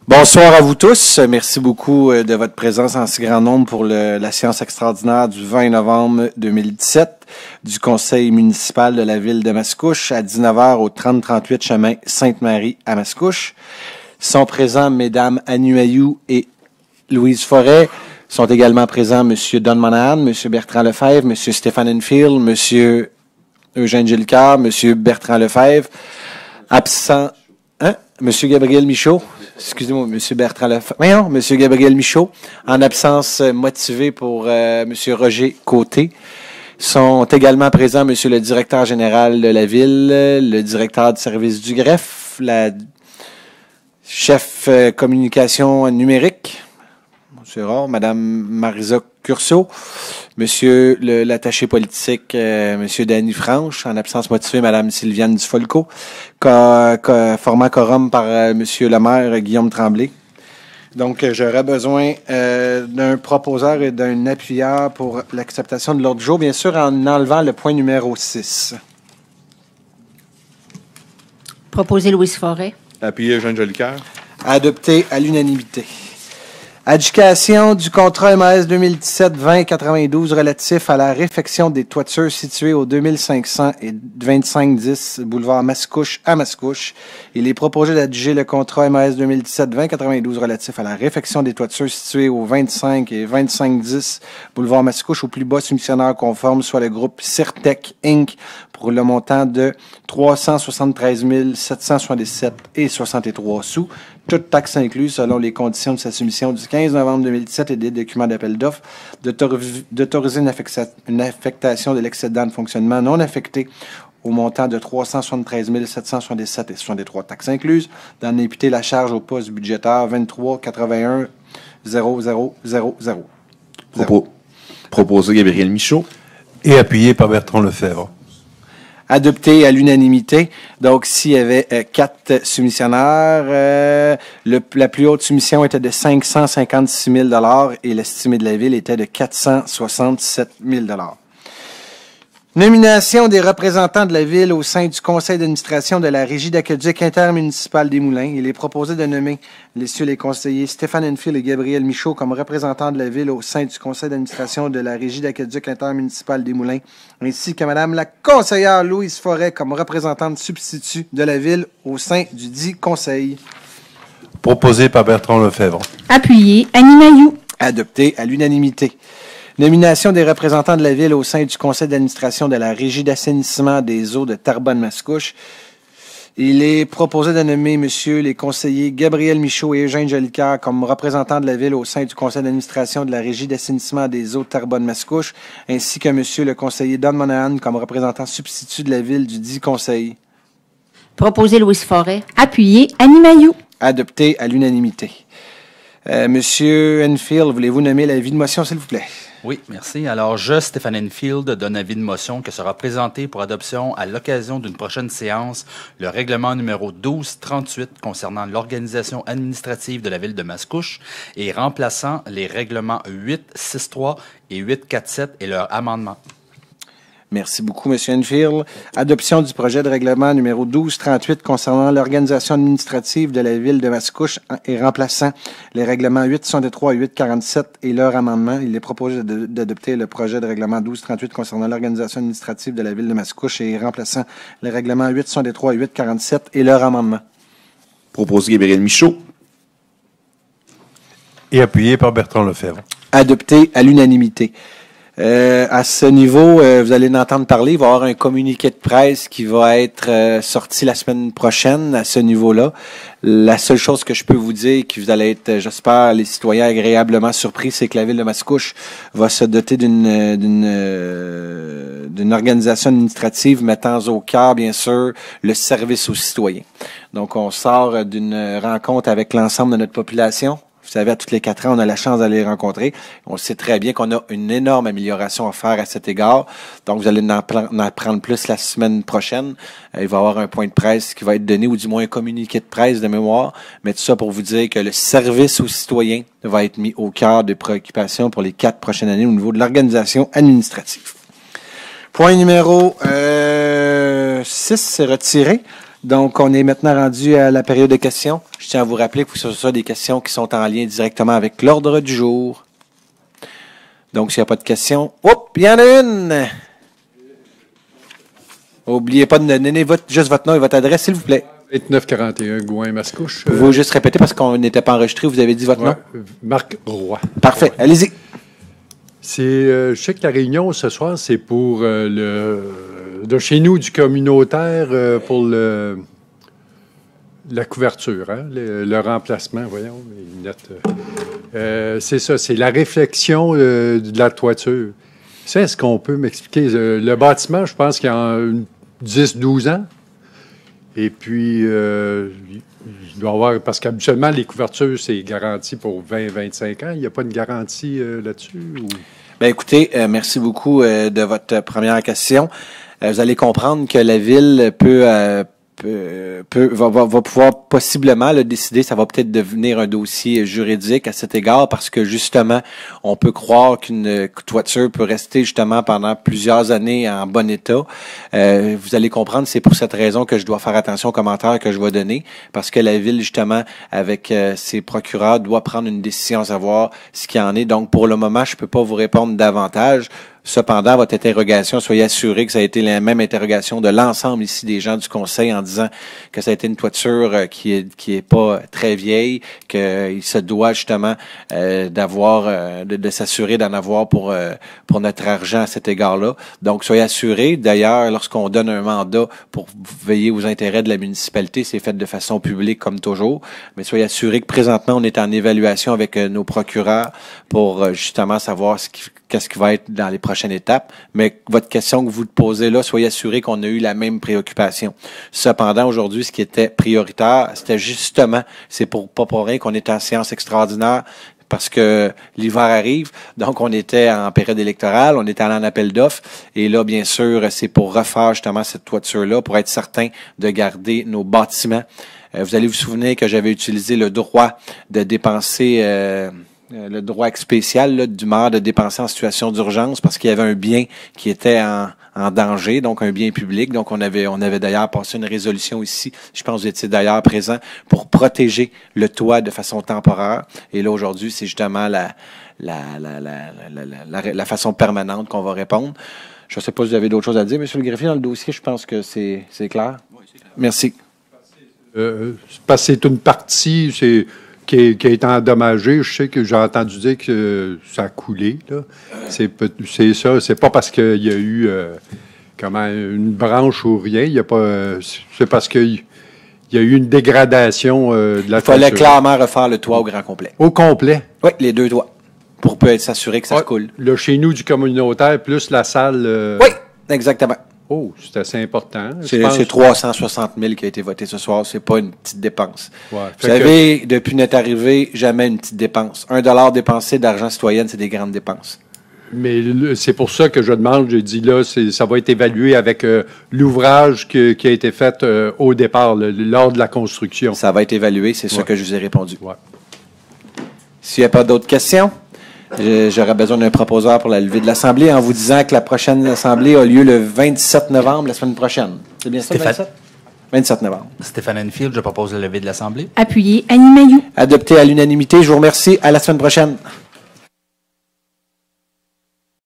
Bonsoir à vous tous. Merci beaucoup de votre présence en si grand nombre pour la séance extraordinaire du 20 novembre 2017 du Conseil municipal de la ville de Mascouche à 19h au 3038 chemin Sainte-Marie à Mascouche. Sont présents Mesdames Annie Ayou et Louise Forêt. Sont également présents M. Don Monahan, M. Bertrand Lefebvre, M. Stéphane Enfield, M. Eugène Gillicard, M. Bertrand Lefebvre. Absent, M. Gabriel Michaud. Excusez-moi, M. Bertrand Lefebvre. Voyons, M. Gabriel Michaud, en absence motivée pour M. Roger Côté. Sont également présents M. le directeur général de la ville, le directeur du service du greffe, la chef communication numérique, c'est rare, Mme Marisa Curceau, Monsieur l'attaché politique, Monsieur Danny Franche, en absence motivée, Mme Sylviane Dufolco, formant quorum par Monsieur le maire Guillaume Tremblay. Donc, j'aurais besoin d'un proposeur et d'un appuyeur pour l'acceptation de l'ordre du jour, bien sûr, en enlevant le point numéro 6. Proposer Louise Forêt. Appuyé Eugène Jolicoeur. Adopté à l'unanimité. Adjudication du contrat MAS 2017-2092 relatif à la réfection des toitures situées au 2500 et 2510 boulevard Mascouche à Mascouche. Il est proposé d'adjuger le contrat MAS 2017-2092 relatif à la réfection des toitures situées au 25 et 2510 boulevard Mascouche au plus bas soumissionnaire conforme, soit le groupe Cirtec Inc. pour le montant de 373 777 et 63 sous. Toutes taxes incluses selon les conditions de sa soumission du 15 novembre 2017 et des documents d'appel d'offres, d'autoriser une affectation de l'excédent de fonctionnement non affecté au montant de 373 777 et 63 taxes incluses, d'en imputer la charge au poste budgétaire 23 81 0000. Proposé Gabriel Michaud. Et appuyé par Bertrand Lefebvre. Adopté à l'unanimité. Donc, s'il y avait 4 soumissionnaires, la plus haute soumission était de 556 000 $ et l'estimé de la ville était de 467 000 $. Nomination des représentants de la ville au sein du conseil d'administration de la Régie d'aqueduc intermunicipale des Moulins. Il est proposé de nommer les conseillers Stéphane Enfield et Gabriel Michaud comme représentants de la ville au sein du conseil d'administration de la Régie d'aqueduc intermunicipale des Moulins, ainsi que Mme la conseillère Louise Forêt comme représentante substitut de la ville au sein du dit conseil. Proposé par Bertrand Lefebvre. Appuyé Annie Ayou. Adopté à l'unanimité. Nomination des représentants de la ville au sein du conseil d'administration de la Régie d'assainissement des eaux de Terrebonne-Mascouche. Il est proposé de nommer Monsieur les conseillers Gabriel Michaud et Eugène Jolicoeur comme représentants de la ville au sein du conseil d'administration de la Régie d'assainissement des eaux de Terrebonne-Mascouche, ainsi que Monsieur le conseiller Don Monahan comme représentant substitut de la ville du dit conseil. Proposer Louise Forêt. Appuyé Annie Ayou. Adopté à l'unanimité. Monsieur Enfield, voulez-vous nommer l'avis de motion, s'il vous plaît? Oui, merci. Alors, je, Stéphane Enfield, donne avis de motion que sera présenté pour adoption à l'occasion d'une prochaine séance le règlement numéro 1238 concernant l'organisation administrative de la ville de Mascouche et remplaçant les règlements 863 et 847 et leur amendement. Merci beaucoup, M. Enfield. Adoption du projet de règlement numéro 1238 concernant l'organisation administrative de la ville de Mascouche et remplaçant les règlements 863 et 847 et leur amendement. Il est proposé d'adopter le projet de règlement 1238 concernant l'organisation administrative de la ville de Mascouche et remplaçant les règlements 863 et 847 et leur amendement. Proposé Gabriel Michaud. Et appuyé par Bertrand Lefebvre. Adopté à l'unanimité. À ce niveau, vous allez en entendre parler. Il va y avoir un communiqué de presse qui va être sorti la semaine prochaine à ce niveau-là. La seule chose que je peux vous dire, que vous allez être, j'espère, les citoyens agréablement surpris, c'est que la ville de Mascouche va se doter d'une organisation administrative mettant au cœur, bien sûr, le service aux citoyens. Donc, on sort d'une rencontre avec l'ensemble de notre population. Vous savez, à tous les 4 ans, on a la chance d'aller les rencontrer. On sait très bien qu'on a une énorme amélioration à faire à cet égard. Donc, vous allez en apprendre plus la semaine prochaine. Il va y avoir un point de presse qui va être donné, ou du moins un communiqué de presse de mémoire. Mais tout ça pour vous dire que le service aux citoyens va être mis au cœur des préoccupations pour les 4 prochaines années au niveau de l'organisation administrative. Point numéro 6, c'est retiré. Donc, on est maintenant rendu à la période de questions. Je tiens à vous rappeler que ce sont des questions qui sont en lien directement avec l'ordre du jour. Donc, s'il n'y a pas de questions... Hop, il y en a une! N'oubliez pas de donner juste votre nom et votre adresse, s'il vous plaît. 2941 Gouin-Mascouche. Pouvez-vous juste répéter parce qu'on n'était pas enregistré, vous avez dit votre nom? Marc Roy. Parfait, allez-y. Je sais que la réunion ce soir, c'est pour de chez nous, du communautaire, pour la couverture, hein, le remplacement, voyons, les lunettes. C'est ça, c'est la réflexion de la toiture. Ça, est-ce qu'on peut m'expliquer? Le bâtiment, je pense qu'il y a 10-12 ans. Et puis, il doit y avoir, parce qu'habituellement, les couvertures, c'est garanti pour 20-25 ans. Il n'y a pas une garantie là-dessus? Ou... Bien, écoutez, merci beaucoup de votre première question. Vous allez comprendre que la Ville va pouvoir possiblement le décider. Ça va peut-être devenir un dossier juridique à cet égard parce que justement, on peut croire qu'une toiture peut rester justement pendant plusieurs années en bon état. Vous allez comprendre, c'est pour cette raison que je dois faire attention aux commentaires que je vais donner parce que la Ville, justement, avec ses procureurs, doit prendre une décision à savoir ce qu'il en est. Donc, pour le moment, je peux pas vous répondre davantage. Cependant, votre interrogation, soyez assurés que ça a été la même interrogation de l'ensemble ici des gens du Conseil en disant que ça a été une toiture qui est pas très vieille, qu'il se doit justement d'avoir, de s'assurer d'en avoir pour notre argent à cet égard-là. Donc, soyez assurés. D'ailleurs, lorsqu'on donne un mandat pour veiller aux intérêts de la municipalité, c'est fait de façon publique comme toujours. Mais soyez assurés que présentement, on est en évaluation avec nos procureurs pour justement savoir qu'est-ce qui va être dans les prochaines étapes. Mais votre question que vous posez là, soyez assurés qu'on a eu la même préoccupation. Cependant, aujourd'hui, ce qui était prioritaire, c'était justement, c'est pas pour rien qu'on était en séance extraordinaire, parce que l'hiver arrive, donc on était en période électorale, on était allé en appel d'offres, et là, bien sûr, c'est pour refaire justement cette toiture-là, pour être certain de garder nos bâtiments. Vous allez vous souvenir que j'avais utilisé le droit de dépenser... le droit spécial là, du maire de dépenser en situation d'urgence parce qu'il y avait un bien qui était en danger, donc un bien public. Donc, on avait d'ailleurs passé une résolution ici, je pense que vous étiez d'ailleurs présent, pour protéger le toit de façon temporaire. Et là, aujourd'hui, c'est justement la façon permanente qu'on va répondre. Je ne sais pas si vous avez d'autres choses à dire, monsieur le greffier, dans le dossier, je pense que c'est clair. Oui, c'est clair. Merci. Parce que c'est une partie, qui a été endommagé. Je sais que j'ai entendu dire que ça a coulé. Là. C'est ça. C'est pas parce qu'il y a eu une branche ou rien. Il y a pas. C'est parce qu'il y a eu une dégradation de la toiture. Il fallait clairement refaire le toit au grand complet. Au complet? Oui, les deux toits. Pour peut être s'assurer que ça coule. Le chez nous du communautaire plus la salle. Oui, exactement. Oh, c'est assez important. C'est 360 000 qui a été voté ce soir. C'est pas une petite dépense. Ouais, vous savez, depuis notre arrivée, jamais une petite dépense. $1 dépensé d'argent citoyen, c'est des grandes dépenses. Mais c'est pour ça que je demande, je dis là, ça va être évalué avec l'ouvrage qui a été fait au départ, lors de la construction. Ça va être évalué, c'est ça que je vous ai répondu. Ouais. S'il n'y a pas d'autres questions, j'aurais besoin d'un proposeur pour la levée de l'Assemblée en vous disant que la prochaine Assemblée a lieu le 27 novembre, la semaine prochaine. C'est bien ça, le 27? 27 novembre. Stéphane Enfield, je propose la levée de l'Assemblée. Appuyez Annie Mailloux. Adopté à l'unanimité. Je vous remercie. À la semaine prochaine.